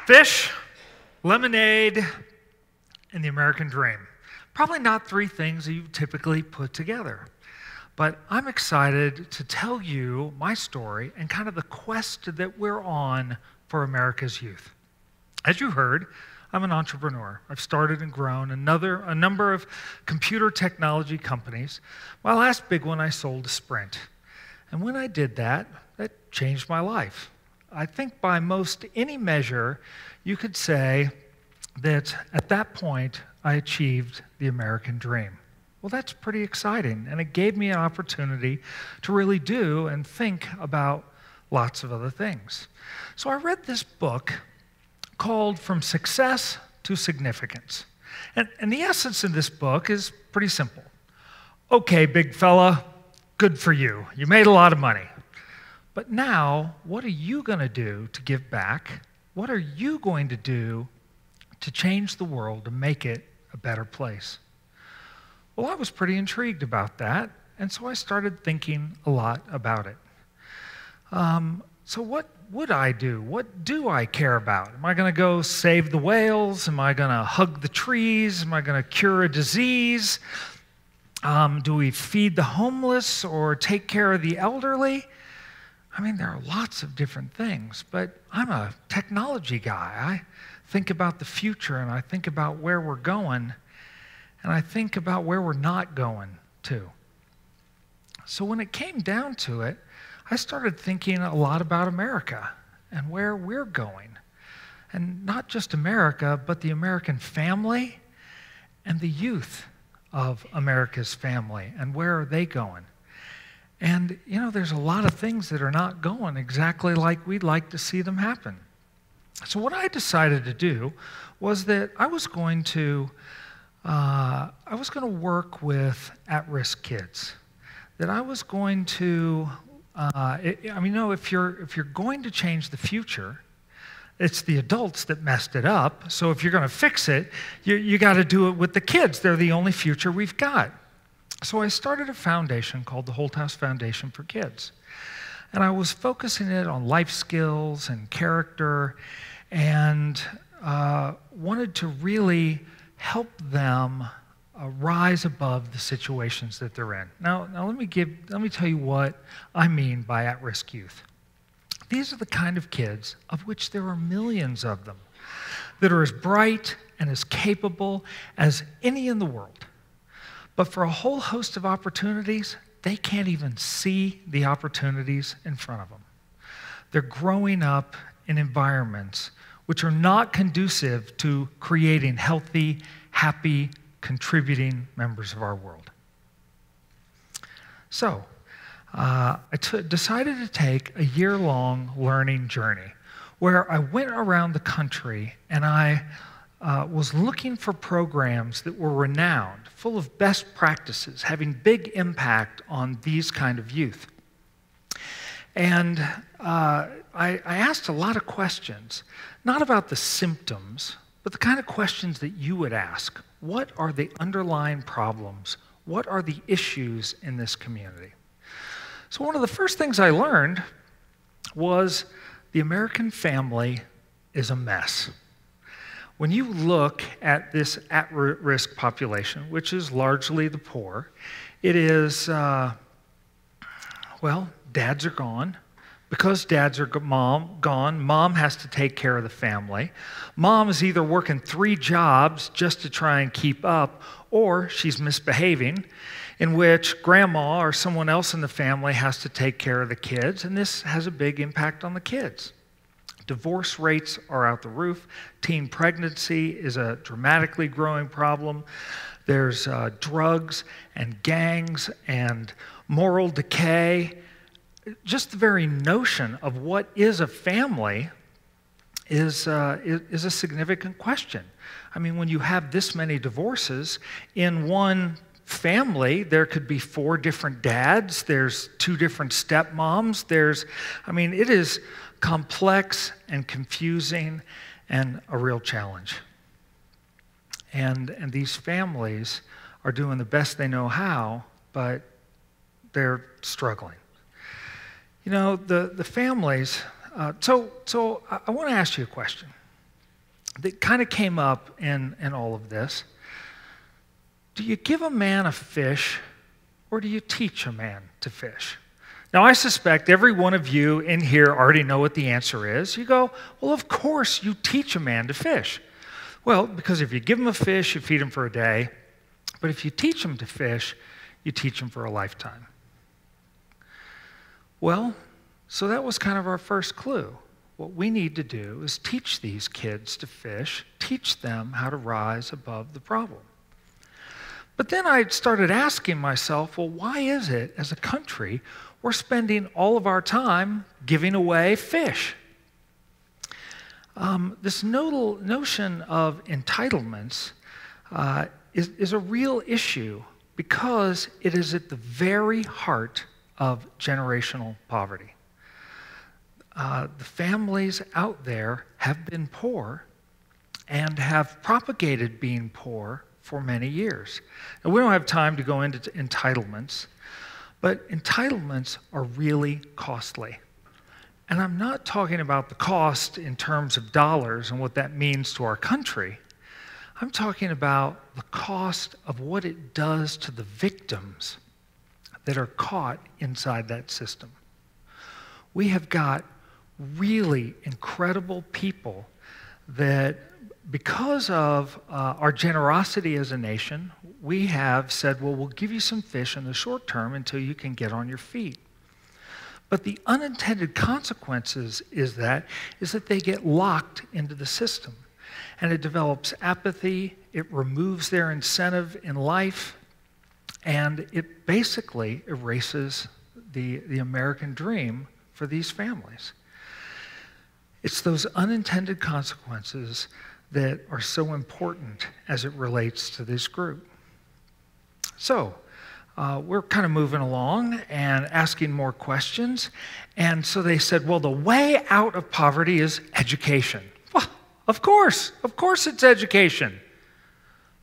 Fish, lemonade, and the American dream. Probably not three things that you typically put together. But I'm excited to tell you my story and kind of the quest that we're on for America's youth. As you heard, I'm an entrepreneur. I've started and grown a number of computer technology companies. My last big one I sold to Sprint. And when I did that, that changed my life. I think by most any measure, you could say that at that point, I achieved the American dream. Well, that's pretty exciting, and it gave me an opportunity to really do and think about lots of other things. So I read this book called From Success to Significance. And the essence in this book is pretty simple. Okay, big fella, good for you. You made a lot of money. But now, what are you going to do to give back? What are you going to do to change the world, to make it a better place? Well, I was pretty intrigued about that, and so I started thinking a lot about it. So what would I do? What do I care about? Am I going to go save the whales? Am I going to hug the trees? Am I going to cure a disease? Do we feed the homeless or take care of the elderly? I mean, there are lots of different things, but I'm a technology guy. I think about the future, and I think about where we're going, and I think about where we're not going, too. So when it came down to it, I started thinking a lot about America and where we're going. And not just America, but the American family and the youth of America's family, and where are they going? And, you know, there's a lot of things that are not going exactly like we'd like to see them happen. So what I decided to do was that I was going to work with at-risk kids. That I was going to, if you're going to change the future, it's the adults that messed it up. So if you're going to fix it, you got to do it with the kids. They're the only future we've got. So I started a foundation called the Holthouse Foundation for Kids. And I was focusing it on life skills and character, and wanted to really help them rise above the situations that they're in. Now let me tell you what I mean by at-risk youth. These are the kind of kids, of which there are millions of them, that are as bright and as capable as any in the world. But for a whole host of opportunities, they can't even see the opportunities in front of them. They're growing up in environments which are not conducive to creating healthy, happy, contributing members of our world. So, I decided to take a year-long learning journey where I went around the country and I was looking for programs that were renowned, full of best practices, having big impact on these kind of youth. And I asked a lot of questions, not about the symptoms, but the kind of questions that you would ask. What are the underlying problems? What are the issues in this community? So one of the first things I learned was the American family is a mess. When you look at this at-risk population, which is largely the poor, it is, dads are gone. Because dads are gone, mom has to take care of the family. Mom is either working 3 jobs just to try and keep up, or she's misbehaving, in which grandma or someone else in the family has to take care of the kids, and this has a big impact on the kids. Divorce rates are out the roof. Teen pregnancy is a dramatically growing problem. There's drugs and gangs and moral decay. Just the very notion of what is a family is a significant question. I mean, when you have this many divorces in one family, there could be 4 different dads, there's 2 different stepmoms, it is complex and confusing and a real challenge. And these families are doing the best they know how, but they're struggling. You know, the families, so I want to ask you a question. that kind of came up in all of this. Do you give a man a fish, or do you teach a man to fish? Now, I suspect every one of you in here already know what the answer is. You go, well, of course you teach a man to fish. Well, because if you give him a fish, you feed him for a day. But if you teach him to fish, you teach him for a lifetime. Well, so that was kind of our first clue. What we need to do is teach these kids to fish, teach them how to rise above the problem. But then I started asking myself, well, why is it, as a country, we're spending all of our time giving away fish? This notion of entitlements is a real issue because it is at the very heart of generational poverty. The families out there have been poor and have propagated being poor for many years. Now, we don't have time to go into entitlements, but entitlements are really costly. And I'm not talking about the cost in terms of dollars and what that means to our country. I'm talking about the cost of what it does to the victims that are caught inside that system. We have got really incredible people that, because of our generosity as a nation, we have said, well, we'll give you some fish in the short term until you can get on your feet. But the unintended consequences is that they get locked into the system. And it develops apathy, it removes their incentive in life, and it basically erases the American dream for these families. It's those unintended consequences that are so important as it relates to this group. So, we're kind of moving along and asking more questions. And so they said, well, the way out of poverty is education. Well, of course it's education.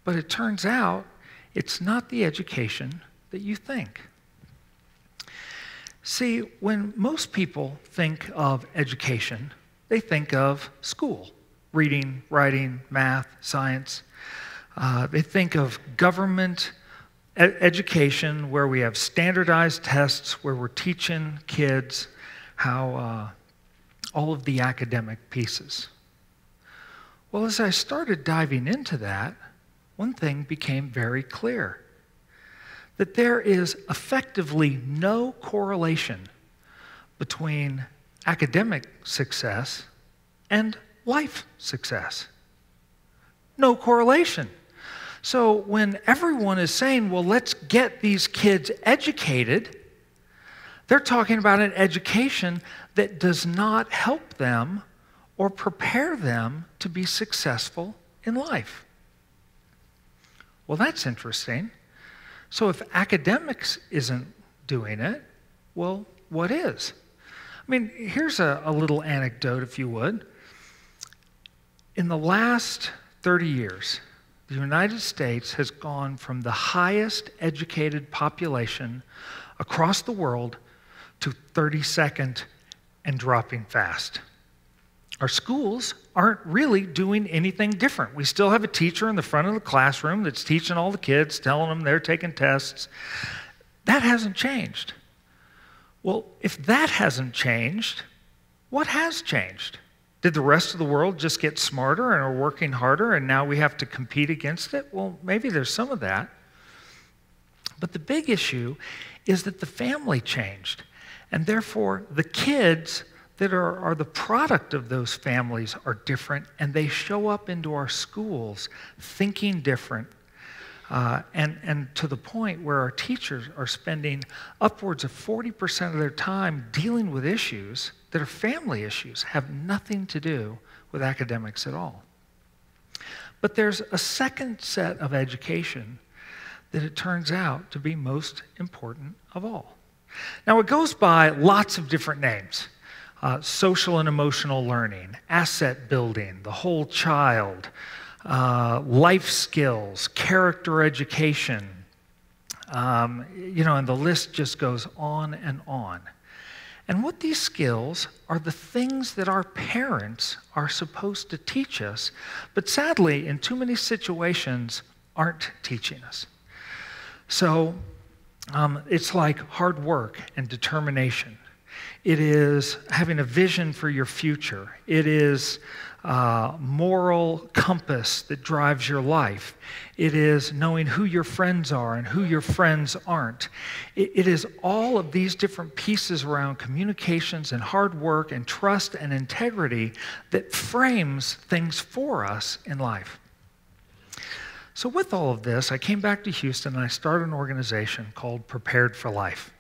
But it turns out it's not the education that you think. See, when most people think of education, they think of school. Reading, writing, math, science. They think of government education where we have standardized tests, where we're teaching kids how all of the academic pieces. Well, as I started diving into that, one thing became very clear, that there is effectively no correlation between academic success and life success. No correlation. So when everyone is saying, well, let's get these kids educated, they're talking about an education that does not help them or prepare them to be successful in life. Well, that's interesting. So if academics isn't doing it, well, what is? I mean, here's a little anecdote, if you would. In the last 30 years, the United States has gone from the highest educated population across the world to 32nd and dropping fast. Our schools aren't really doing anything different. We still have a teacher in the front of the classroom that's teaching all the kids, telling them they're taking tests. That hasn't changed. Well, if that hasn't changed, what has changed? Did the rest of the world just get smarter and are working harder and now we have to compete against it? Well, maybe there's some of that. But the big issue is that the family changed. And therefore, the kids that are the product of those families are different, and they show up into our schools thinking different, and to the point where our teachers are spending upwards of 40% of their time dealing with issues that are family issues, have nothing to do with academics at all. But there's a second set of education that it turns out to be most important of all. Now, it goes by lots of different names. Social and emotional learning, asset building, the whole child, life skills, character education, and the list just goes on and on. And what these skills are the things that our parents are supposed to teach us, but sadly, in too many situations, aren't teaching us. So it's like hard work and determination. It is having a vision for your future. It is moral compass that drives your life. It is knowing who your friends are and who your friends aren't. It is all of these different pieces around communications and hard work and trust and integrity that frames things for us in life. So with all of this, I came back to Houston and I started an organization called Prepared for Life.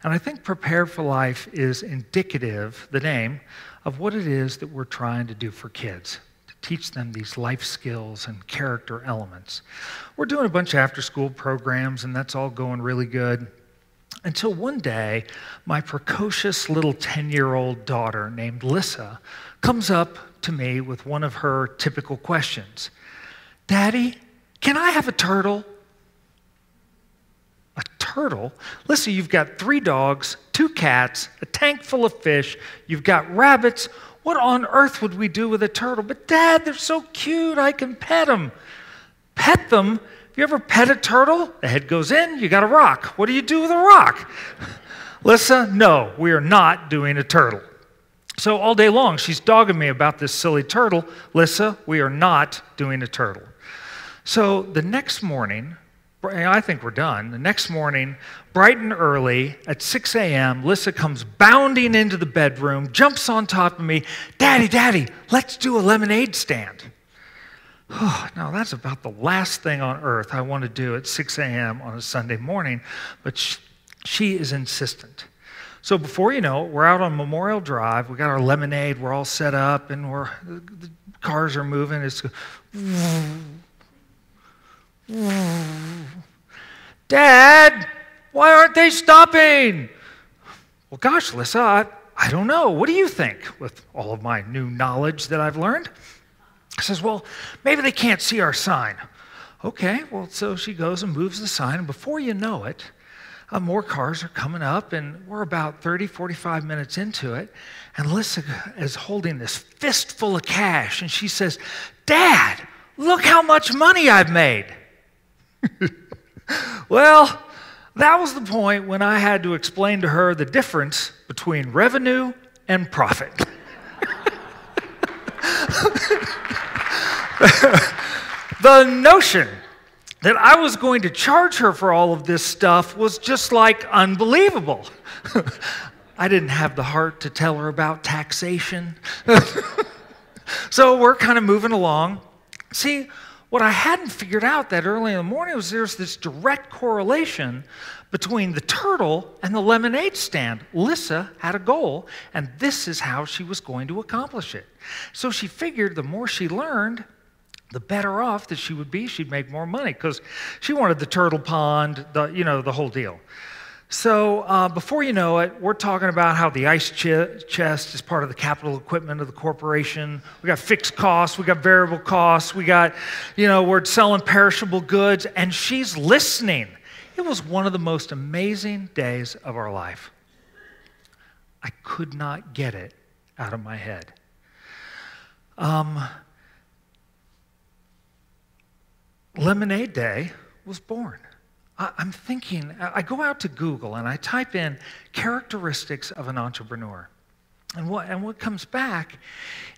And I think Prepared for Life is indicative, the name, of what it is that we're trying to do for kids, to teach them these life skills and character elements. We're doing a bunch of after-school programs, and that's all going really good. Until one day, my precocious little 10-year-old daughter named Lissa comes up to me with one of her typical questions. "Daddy, can I have a turtle?" A turtle? Listen, you've got 3 dogs, 2 cats, a tank full of fish, you've got rabbits. What on earth would we do with a turtle? "But Dad, they're so cute, I can pet them." Pet them? Have you ever pet a turtle? The head goes in, you got a rock. What do you do with a rock? Lissa, no, we are not doing a turtle. So all day long, she's dogging me about this silly turtle. Lissa, we are not doing a turtle. So the next morning, I think we're done. The next morning, bright and early, at 6 a.m., Lissa comes bounding into the bedroom, jumps on top of me. "Daddy, Daddy, let's do a lemonade stand." Oh, now, that's about the last thing on earth I want to do at 6 a.m. on a Sunday morning, but she is insistent. So before you know it, we're out on Memorial Drive. We got our lemonade. We're all set up, and the cars are moving. It's "Dad, why aren't they stopping?" "Well, gosh, Lissa, I don't know. What do you think?" With all of my new knowledge that I've learned. I says, "Well, maybe they can't see our sign." Okay, well, so she goes and moves the sign, and before you know it, more cars are coming up, and we're about 30, 45 minutes into it, and Lissa is holding this fistful of cash, and she says, "Dad, look how much money I've made." Well, that was the point when I had to explain to her the difference between revenue and profit. The notion that I was going to charge her for all of this stuff was just like unbelievable. I didn't have the heart to tell her about taxation. So we're kind of moving along. See, what I hadn't figured out that early in the morning was there's this direct correlation between the turtle and the lemonade stand. Lissa had a goal, and this is how she was going to accomplish it. So she figured the more she learned, the better off that she would be. She'd make more money because she wanted the turtle pond, the whole deal. So before you know it, we're talking about how the ice chest is part of the capital equipment of the corporation. We got fixed costs, we got variable costs, we got, we're selling perishable goods, and she's listening. It was one of the most amazing days of our life. I could not get it out of my head. Lemonade Day was born. I'm thinking, I go out to Google and I type in characteristics of an entrepreneur. And what comes back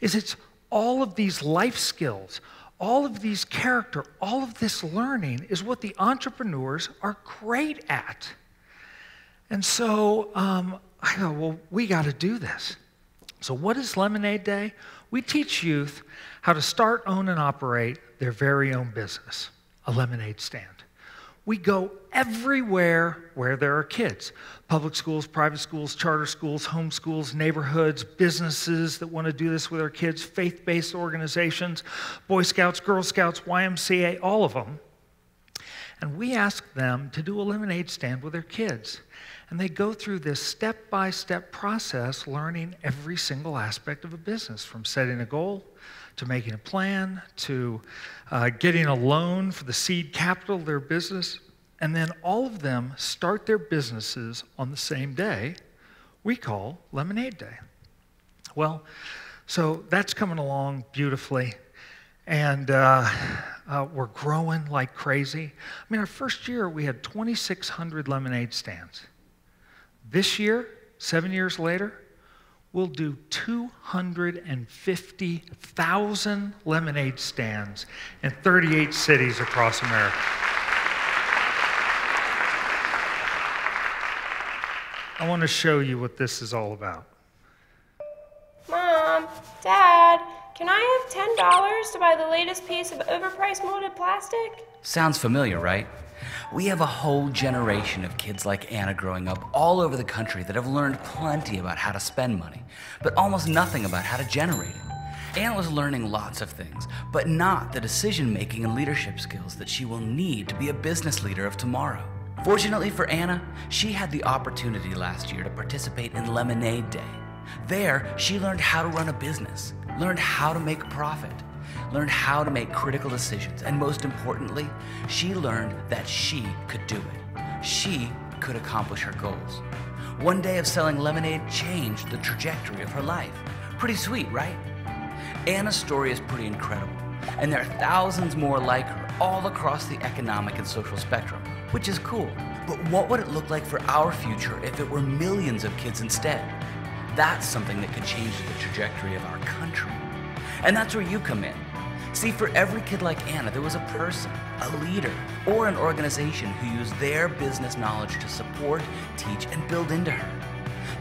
is it's all of these life skills, all of these character, all of this learning is what the entrepreneurs are great at. And so I go, well, we got to do this. So what is Lemonade Day? We teach youth how to start, own, and operate their very own business, a lemonade stand. We go everywhere where there are kids. Public schools, private schools, charter schools, home schools, neighborhoods, businesses that want to do this with their kids, faith-based organizations, Boy Scouts, Girl Scouts, YMCA, all of them. And we ask them to do a lemonade stand with their kids. And they go through this step-by-step process, learning every single aspect of a business, from setting a goal, to making a plan, to getting a loan for the seed capital of their business. And then all of them start their businesses on the same day we call Lemonade Day. Well, so that's coming along beautifully, and we're growing like crazy. I mean, our first year, we had 2,600 lemonade stands. This year, 7 years later, we'll do 250,000 lemonade stands in 38 cities across America. I want to show you what this is all about. Mom, Dad, can I have $10 to buy the latest piece of overpriced molded plastic? Sounds familiar, right? We have a whole generation of kids like Anna growing up all over the country that have learned plenty about how to spend money, but almost nothing about how to generate it. Anna was learning lots of things, but not the decision-making and leadership skills that she will need to be a business leader of tomorrow. Fortunately for Anna, she had the opportunity last year to participate in Lemonade Day. There, she learned how to run a business, learned how to make a profit, learned how to make critical decisions, and most importantly, she learned that she could do it. She could accomplish her goals. One day of selling lemonade changed the trajectory of her life. Pretty sweet, right? Anna's story is pretty incredible, and there are thousands more like her all across the economic and social spectrum, which is cool. But what would it look like for our future if it were millions of kids instead? That's something that could change the trajectory of our country. And that's where you come in. See, for every kid like Anna, there was a person, a leader, or an organization who used their business knowledge to support, teach, and build into her.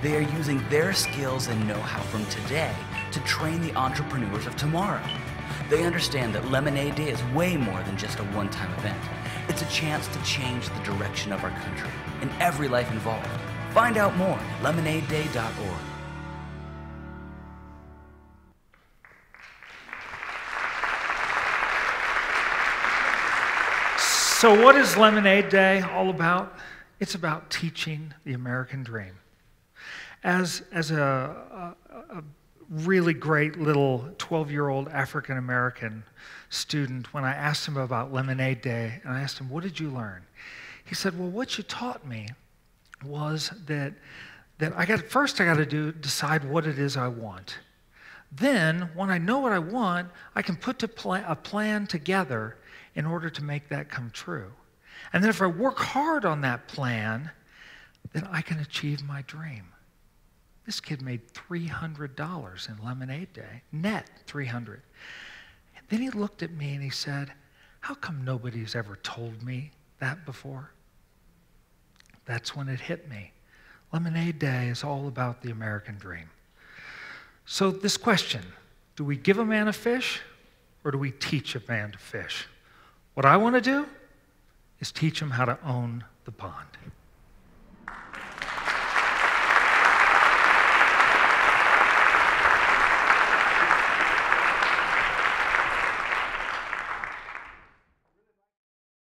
They are using their skills and know-how from today to train the entrepreneurs of tomorrow. They understand that Lemonade Day is way more than just a one-time event. It's a chance to change the direction of our country and every life involved. Find out more at lemonadeday.org. So what is Lemonade Day all about? It's about teaching the American dream. As a really great little 12-year-old African-American student, when I asked him about Lemonade Day, and I asked him, what did you learn? He said, well, what you taught me was that first I got to decide what it is I want. Then, when I know what I want, I can put a plan together in order to make that come true. And then if I work hard on that plan, then I can achieve my dream. This kid made $300 in Lemonade Day, net $300. And then he looked at me and he said, how come nobody's ever told me that before? That's when it hit me. Lemonade Day is all about the American dream. So this question, do we give a man a fish or do we teach a man to fish? What I want to do is teach him how to own the pond.